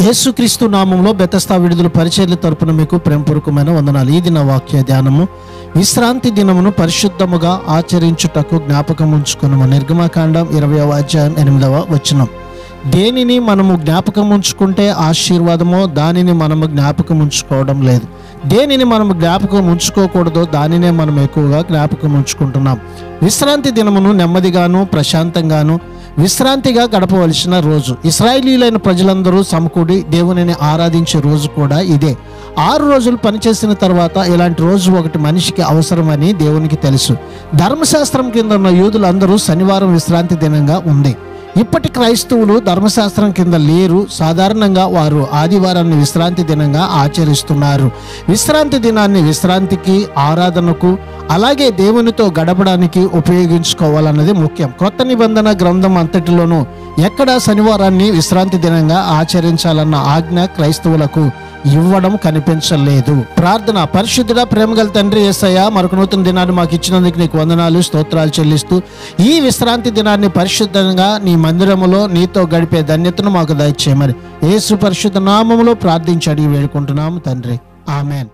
యేసుక్రీస్తు నామంలో బెతస్తా విడుదల పరిచర్య తరపున మీకు ప్రేమపూర్వకమైన వందనాలు. ఈ దిన వాక్య ధ్యానము, విశ్రాంతి దినమును పరిశుద్ధముగా ఆచరించుటకు జ్ఞాపకం ఉంచుకున్నాము. నిర్గమకాండం 20వ అధ్యాయం 8వ వచనం. దేనిని మనము జ్ఞాపకం ఉంచుకుంటే ఆశీర్వాదమో దానిని మనము జ్ఞాపకం ఉంచుకోవడం లేదు. దేనిని మనము జ్ఞాపకం ఉంచుకోకూడదో దానినే మనం ఎక్కువగా జ్ఞాపకం ఉంచుకుంటున్నాం. విశ్రాంతి దినమును నెమ్మదిగాను ప్రశాంతంగాను విశ్రాంతిగా గడపవలసిన రోజు. ఇశ్రాయేలీయులైన ప్రజలందరూ సమకూడి దేవునిని ఆరాధించే రోజు కూడా ఇదే. 6 రోజులు పనిచేసిన తర్వాత ఇలాంటి రోజు ఒకటి మనిషికి అవసరమని దేవునికి తెలుసు. ధర్మశాస్త్రం కింద ఉన్న యూదులందరూ శనివారం విశ్రాంతి దినంగా ఉంది. ఇప్పటి క్రైస్తవులు ధర్మశాస్త్రం కింద లేరు. సాధారణంగా వారు ఆదివారాన్ని విశ్రాంతి దినంగా ఆచరిస్తున్నారు. విశ్రాంతి దినాన్ని విశ్రాంతికి, ఆరాధనకు, అలాగే దేవునితో గడపడానికి ఉపయోగించుకోవాలన్నది ముఖ్యం. క్రొత్త నిబంధన గ్రంథం అంతటిలోనూ ఎక్కడా శనివారాన్ని విశ్రాంతి దినంగా ఆచరించాలన్న ఆజ్ఞ క్రైస్తవులకు ఇవ్వడం కనిపించలేదు. ప్రార్థన. పరిశుద్ధుడా, ప్రేమగల తండ్రి యేసయ్య, మరొక నూతన దినాన్ని మాకు ఇచ్చినందుకు నీకు వందనాలు, స్తోత్రాలు చెల్లిస్తూ ఈ విశ్రాంతి దినాన్ని పరిశుద్ధంగా నీ మందిరములో నీతో గడిపే ధన్యతను మాకు దయచేయమని యేసు పరిశుద్ధ నామములో ప్రార్థించి అడిగి వేడుకుంటున్నాము తండ్రి. ఆమెన్.